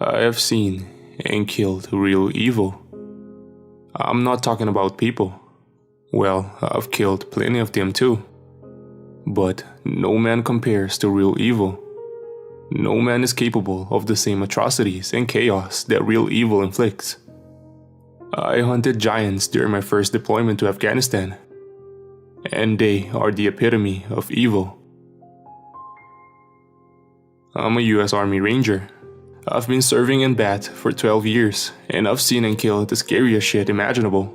I have seen and killed real evil. I'm not talking about people. Well, I've killed plenty of them too. But no man compares to real evil. No man is capable of the same atrocities and chaos that real evil inflicts. I hunted giants during my first deployment to Afghanistan, and they are the epitome of evil. I'm a US Army Ranger. I've been serving in BAT for 12 years, and I've seen and killed the scariest shit imaginable.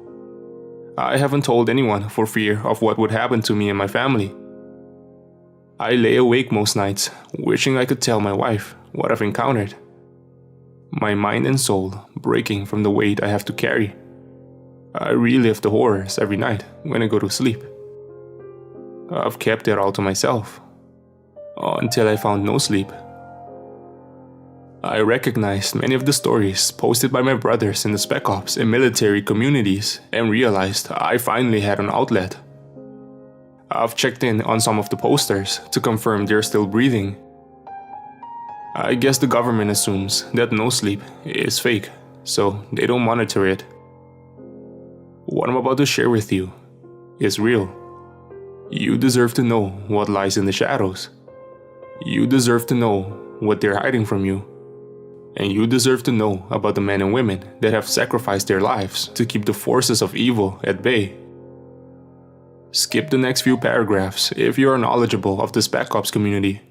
I haven't told anyone for fear of what would happen to me and my family. I lay awake most nights, wishing I could tell my wife what I've encountered. My mind and soul breaking from the weight I have to carry. I relive the horrors every night when I go to sleep. I've kept it all to myself, until I found no sleep. I recognized many of the stories posted by my brothers in the Spec Ops and military communities and realized I finally had an outlet. I've checked in on some of the posters to confirm they're still breathing. I guess the government assumes that no sleep is fake, so they don't monitor it. What I'm about to share with you is real. You deserve to know what lies in the shadows. You deserve to know what they're hiding from you. And you deserve to know about the men and women that have sacrificed their lives to keep the forces of evil at bay. Skip the next few paragraphs if you are knowledgeable of the Spec Ops community.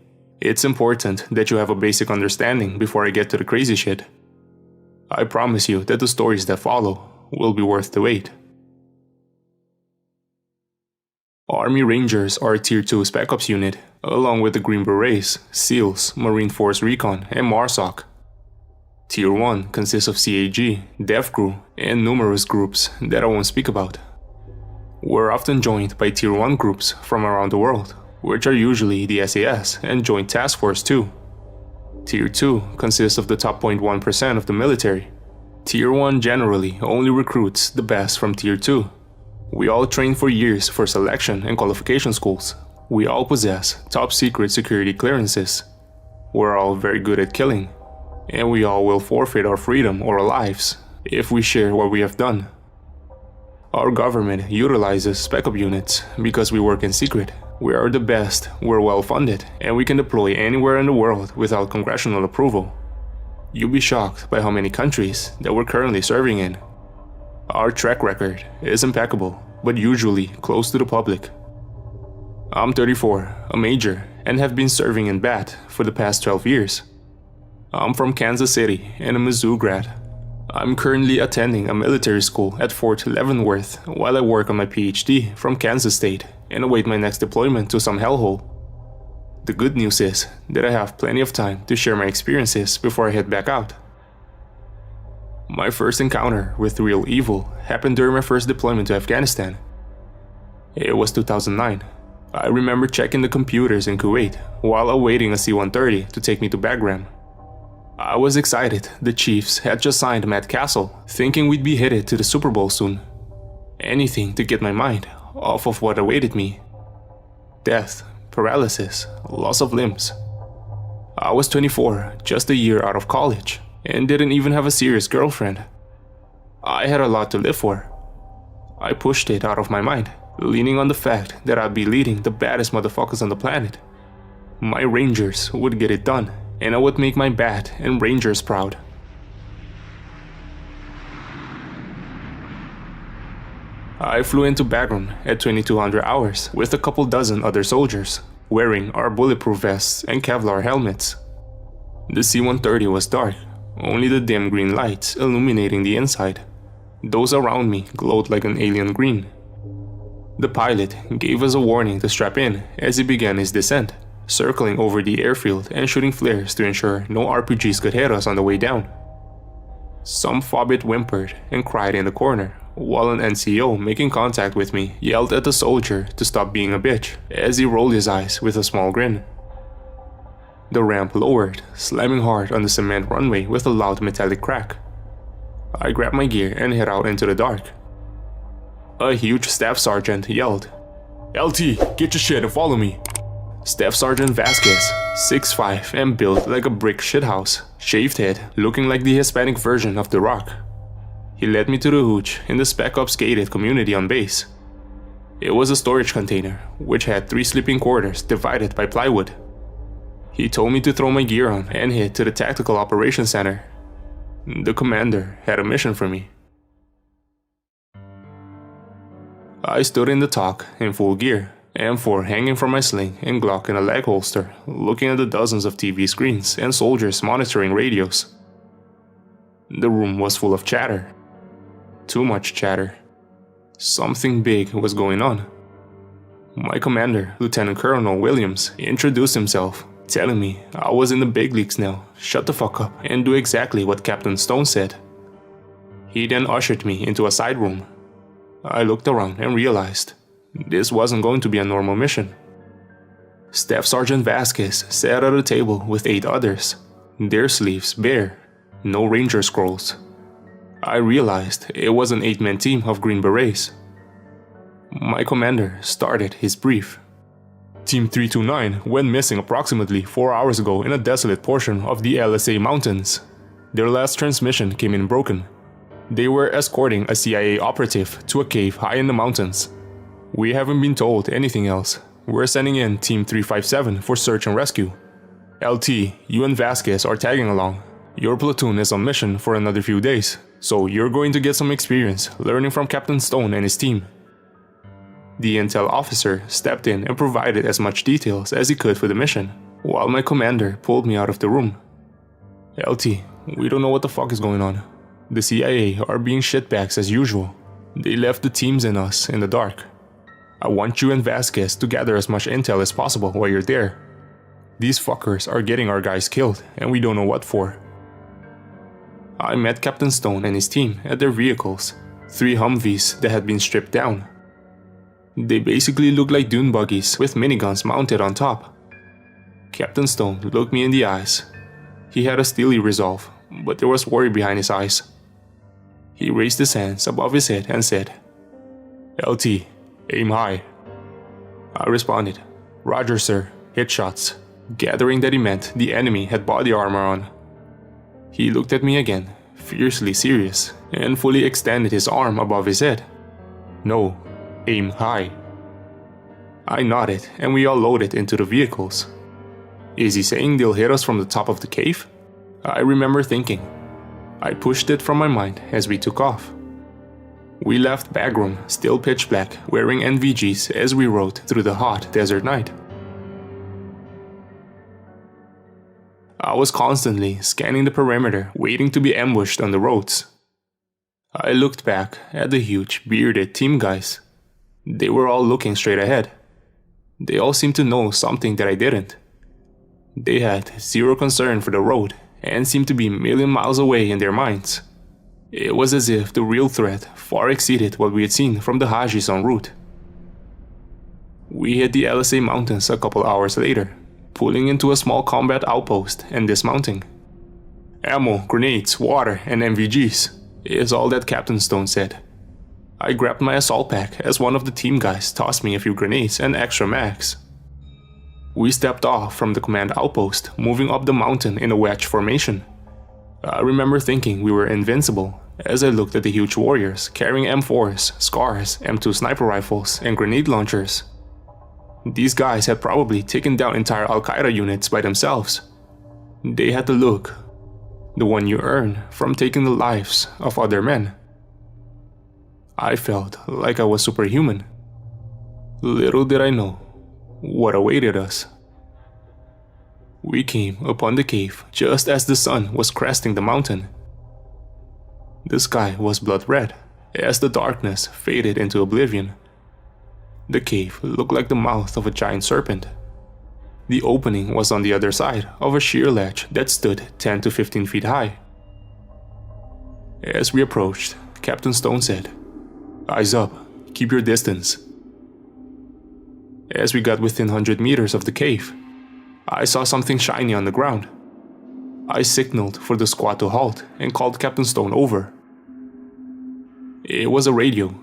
It's important that you have a basic understanding before I get to the crazy shit. I promise you that the stories that follow will be worth the wait. Army Rangers are a Tier 2 Spec Ops unit, along with the Green Berets, SEALs, Marine Force Recon, and MARSOC. Tier 1 consists of CAG, Dev Crew, and numerous groups that I won't speak about. We're often joined by Tier 1 groups from around the world, which are usually the SAS and Joint Task Force too. Tier 2 consists of the top 0.1% of the military. Tier 1 generally only recruits the best from Tier 2. We all train for years for selection and qualification schools. We all possess top secret security clearances. We're all very good at killing. And we all will forfeit our freedom or our lives if we share what we have done. Our government utilizes Spec Op units because we work in secret. We are the best, we're well funded, and we can deploy anywhere in the world without congressional approval. You'll be shocked by how many countries that we're currently serving in. Our track record is impeccable, but usually close to the public. I'm 34, a major, and have been serving in BAT for the past 12 years. I'm from Kansas City and a Mizzou grad. I'm currently attending a military school at Fort Leavenworth while I work on my PhD from Kansas State and await my next deployment to some hellhole. The good news is that I have plenty of time to share my experiences before I head back out. My first encounter with real evil happened during my first deployment to Afghanistan. It was 2009. I remember checking the computers in Kuwait while awaiting a C-130 to take me to Bagram. I was excited the Chiefs had just signed Matt Castle, thinking we'd be headed to the Super Bowl soon. Anything to get my mind off of what awaited me. Death, paralysis, loss of limbs. I was 24, just a year out of college, and didn't even have a serious girlfriend. I had a lot to live for. I pushed it out of my mind, leaning on the fact that I'd be leading the baddest motherfuckers on the planet. My Rangers would get it done, and I would make my BAT and Rangers proud. I flew into Bagram at 2200 hours with a couple dozen other soldiers, wearing our bulletproof vests and Kevlar helmets. The C-130 was dark, only the dim green lights illuminating the inside. Those around me glowed like an alien green. The pilot gave us a warning to strap in as he began his descent, circling over the airfield and shooting flares to ensure no RPGs could hit us on the way down. Some fobbit whimpered and cried in the corner, while an NCO making contact with me yelled at the soldier to stop being a bitch as he rolled his eyes with a small grin. The ramp lowered, slamming hard on the cement runway with a loud metallic crack. I grabbed my gear and head out into the dark. A huge staff sergeant yelled, "LT, get your shit and follow me." Staff Sergeant Vasquez, 6'5" and built like a brick shithouse, shaved head, looking like the Hispanic version of The Rock. He led me to the hooch in the Spec Ops gated community on base. It was a storage container, which had 3 sleeping quarters divided by plywood. He told me to throw my gear on and head to the Tactical Operations Center. The commander had a mission for me. I stood in the TOC in full gear, M4 hanging from my sling and Glock in a leg holster, looking at the dozens of TV screens and soldiers monitoring radios. The room was full of chatter. Too much chatter. Something big was going on. My commander, Lieutenant Colonel Williams, introduced himself, telling me I was in the big leagues now, shut the fuck up and do exactly what Captain Stone said. He then ushered me into a side room. I looked around and realized this wasn't going to be a normal mission. Staff Sergeant Vasquez sat at a table with 8 others, their sleeves bare, no ranger scrolls. I realized it was an 8-man team of Green Berets. My commander started his brief. Team 329 went missing approximately 4 hours ago in a desolate portion of the LSA Mountains. Their last transmission came in broken. They were escorting a CIA operative to a cave high in the mountains. We haven't been told anything else. We're sending in Team 357 for search and rescue. LT, you and Vasquez are tagging along. Your platoon is on mission for another few days, so you're going to get some experience learning from Captain Stone and his team. The intel officer stepped in and provided as much details as he could for the mission, while my commander pulled me out of the room. LT, we don't know what the fuck is going on. The CIA are being shitbags as usual. They left the teams and us in the dark. I want you and Vasquez to gather as much intel as possible while you're there. These fuckers are getting our guys killed, and we don't know what for. I met Captain Stone and his team at their vehicles, 3 Humvees that had been stripped down. They basically looked like dune buggies with miniguns mounted on top. Captain Stone looked me in the eyes. He had a steely resolve, but there was worry behind his eyes. He raised his hands above his head and said, "LT, aim high." I responded, "Roger, sir, hit shots," gathering that he meant the enemy had body armor on. He looked at me again, fiercely serious, and fully extended his arm above his head. "No, aim high." I nodded and we all loaded into the vehicles. Is he saying they'll hit us from the top of the cave? I remember thinking. I pushed it from my mind as we took off. We left Bagroom still pitch black, wearing NVGs as we rode through the hot desert night. I was constantly scanning the perimeter, waiting to be ambushed on the roads. I looked back at the huge, bearded team guys. They were all looking straight ahead. They all seemed to know something that I didn't. They had zero concern for the road and seemed to be a million miles away in their minds. It was as if the real threat far exceeded what we had seen from the Hajis en route. We hit the LSA Mountains a couple hours later, pulling into a small combat outpost and dismounting. "Ammo, grenades, water, and NVGs," is all that Captain Stone said. I grabbed my assault pack as one of the team guys tossed me a few grenades and extra mags. We stepped off from the command outpost, moving up the mountain in a wedge formation. I remember thinking we were invincible as I looked at the huge warriors carrying M4s, SCARs, M2 sniper rifles, and grenade launchers. These guys had probably taken down entire Al-Qaeda units by themselves. They had the look, the one you earn from taking the lives of other men. I felt like I was superhuman. Little did I know what awaited us. We came upon the cave just as the sun was cresting the mountain. The sky was blood red as the darkness faded into oblivion. The cave looked like the mouth of a giant serpent. The opening was on the other side of a sheer ledge that stood 10 to 15 feet high. As we approached, Captain Stone said, "Eyes up, keep your distance." As we got within 100 meters of the cave, I saw something shiny on the ground. I signaled for the squad to halt and called Captain Stone over. It was a radio.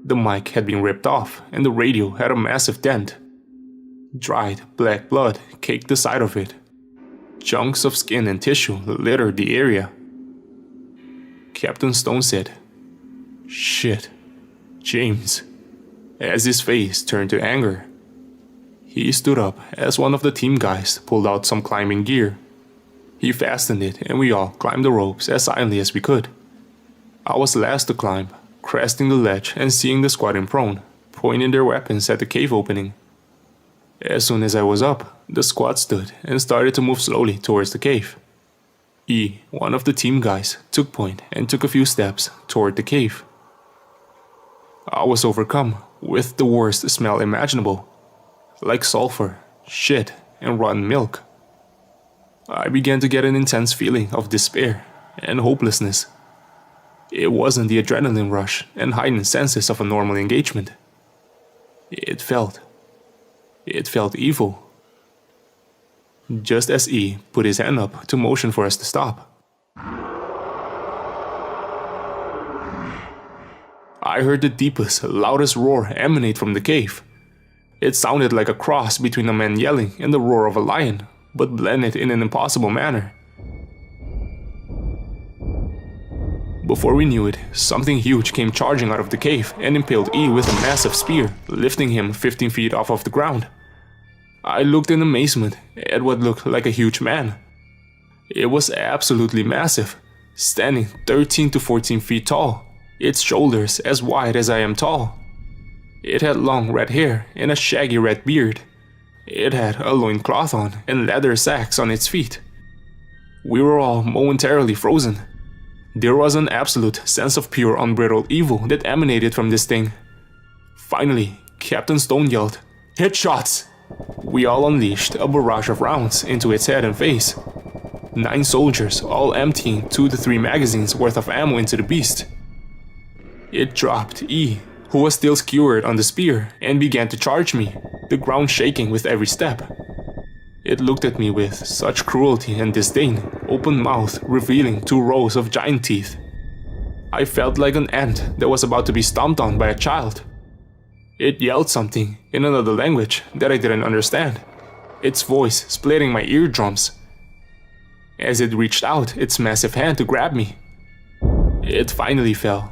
The mic had been ripped off and the radio had a massive dent. Dried, black blood caked the side of it. Chunks of skin and tissue littered the area. Captain Stone said, "Shit, James," as his face turned to anger. He stood up as one of the team guys pulled out some climbing gear. He fastened it and we all climbed the ropes as silently as we could. I was last to climb, cresting the ledge and seeing the squad in prone, pointing their weapons at the cave opening. As soon as I was up, the squad stood and started to move slowly towards the cave. E, one of the team guys, took point and took a few steps toward the cave. I was overcome with the worst smell imaginable, like sulfur, shit, and rotten milk. I began to get an intense feeling of despair and hopelessness. It wasn't the adrenaline rush and heightened senses of a normal engagement. It felt evil. Just as E put his hand up to motion for us to stop, I heard the deepest, loudest roar emanate from the cave. It sounded like a cross between a man yelling and the roar of a lion, but blended in an impossible manner. Before we knew it, something huge came charging out of the cave and impaled E with a massive spear, lifting him 15 feet off of the ground. I looked in amazement at what looked like a huge man. It was absolutely massive, standing 13 to 14 feet tall, its shoulders as wide as I am tall. It had long red hair and a shaggy red beard. It had a loincloth on and leather sacks on its feet. We were all momentarily frozen. There was an absolute sense of pure unbridled evil that emanated from this thing. Finally, Captain Stone yelled, "Hit shots!" We all unleashed a barrage of rounds into its head and face. 9 soldiers, all emptying 2 to 3 magazines worth of ammo into the beast. It dropped E, who was still skewered on the spear, and began to charge me, the ground shaking with every step. It looked at me with such cruelty and disdain, open mouth revealing 2 rows of giant teeth. I felt like an ant that was about to be stomped on by a child. It yelled something in another language that I didn't understand, its voice splitting my eardrums. As it reached out its massive hand to grab me, it finally fell.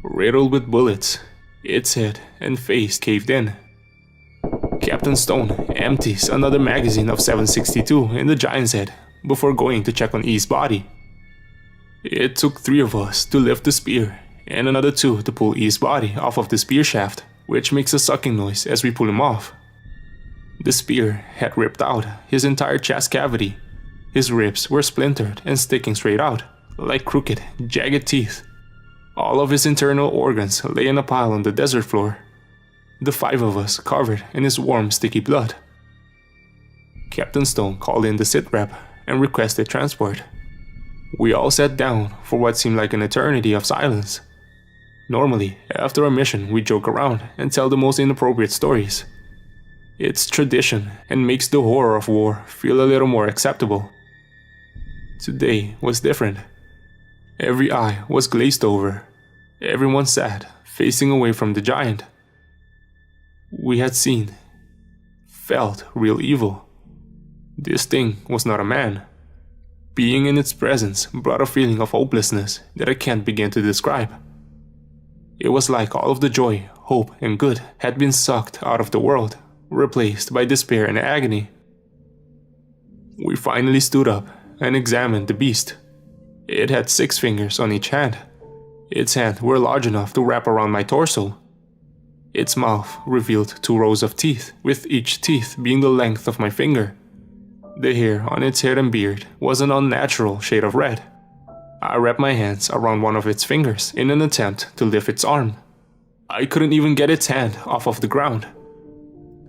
Riddled with bullets, its head and face caved in. Captain Stone empties another magazine of 7.62 in the giant's head before going to check on E's body. It took 3 of us to lift the spear and another 2 to pull E's body off of the spear shaft, which makes a sucking noise as we pull him off. The spear had ripped out his entire chest cavity. His ribs were splintered and sticking straight out, like crooked, jagged teeth. All of his internal organs lay in a pile on the desert floor. The 5 of us covered in his warm, sticky blood. Captain Stone called in the sit rep and requested transport. We all sat down for what seemed like an eternity of silence. Normally, after a mission, we joke around and tell the most inappropriate stories. It's tradition and makes the horror of war feel a little more acceptable. Today was different. Every eye was glazed over. Everyone sat, facing away from the giant. We had seen, felt real evil. This thing was not a man. Being in its presence brought a feeling of hopelessness that I can't begin to describe. It was like all of the joy, hope, and good had been sucked out of the world, replaced by despair and agony. We finally stood up and examined the beast. It had 6 fingers on each hand. Its hands were large enough to wrap around my torso. Its mouth revealed 2 rows of teeth, with each teeth being the length of my finger. The hair on its head and beard was an unnatural shade of red. I wrapped my hands around one of its fingers in an attempt to lift its arm. I couldn't even get its hand off of the ground.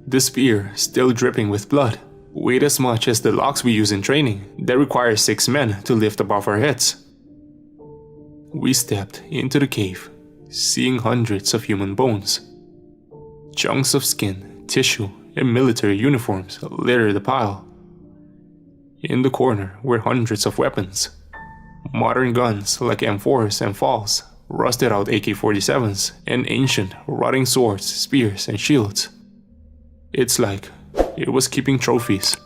The spear, still dripping with blood, weighed as much as the logs we use in training that require 6 men to lift above our heads. We stepped into the cave, seeing hundreds of human bones. Chunks of skin, tissue, and military uniforms littered the pile. In the corner were hundreds of weapons. Modern guns like M4s and FALs, rusted out AK-47s, and ancient, rotting swords, spears, and shields. It's like It was keeping trophies.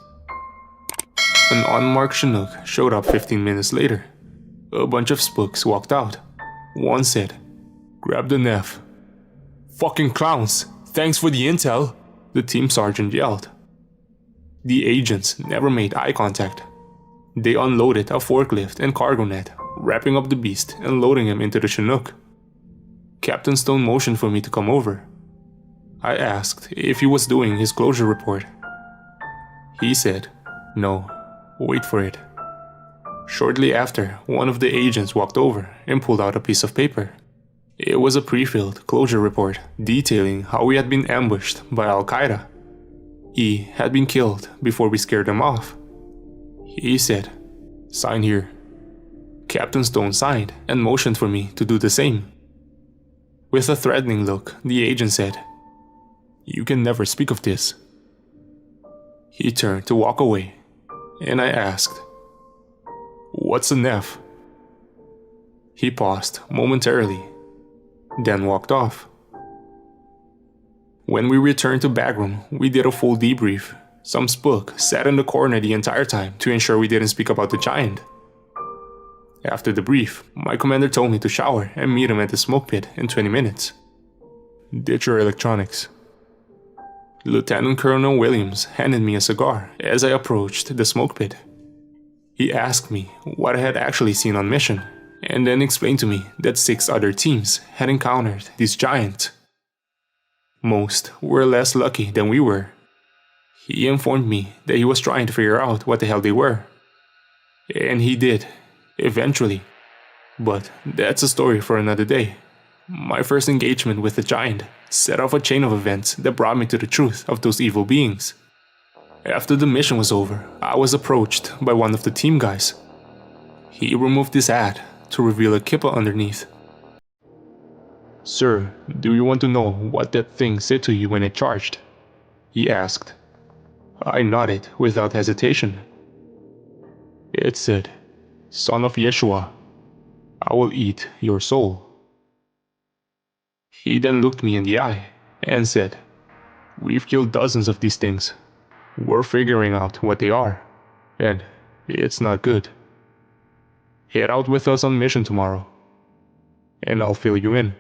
An unmarked Chinook showed up 15 minutes later. A bunch of spooks walked out. One said, "Grab the Neff." "Fucking clowns! Thanks for the intel!" the team sergeant yelled. The agents never made eye contact. They unloaded a forklift and cargo net, wrapping up the beast and loading him into the Chinook. Captain Stone motioned for me to come over. I asked if he was doing his closure report. He said, "No, wait for it." Shortly after, one of the agents walked over and pulled out a piece of paper. It was a pre-filled closure report detailing how we had been ambushed by Al-Qaeda. E had been killed before we scared them off. He said, "Sign here." Captain Stone signed and motioned for me to do the same. With a threatening look, the agent said, "You can never speak of this." He turned to walk away, and I asked, "What's a Neff?" He paused momentarily, then walked off. When we returned to Backroom, we did a full debrief. Some spook sat in the corner the entire time to ensure we didn't speak about the giant. After the brief, my commander told me to shower and meet him at the smoke pit in 20 minutes. "Ditch your electronics." Lieutenant Colonel Williams handed me a cigar as I approached the smoke pit. He asked me what I had actually seen on mission, and then explained to me that 6 other teams had encountered this giant. Most were less lucky than we were. He informed me that he was trying to figure out what the hell they were. And he did, eventually. But that's a story for another day. My first engagement with the giant set off a chain of events that brought me to the truth of those evil beings. After the mission was over, I was approached by one of the team guys. He removed his hat to reveal a kippa underneath. "Sir, do you want to know what that thing said to you when it charged?" he asked. I nodded without hesitation. It said, "Son of Yeshua, I will eat your soul." He then looked me in the eye and said, "We've killed dozens of these things. We're figuring out what they are, and it's not good. Head out with us on mission tomorrow, and I'll fill you in."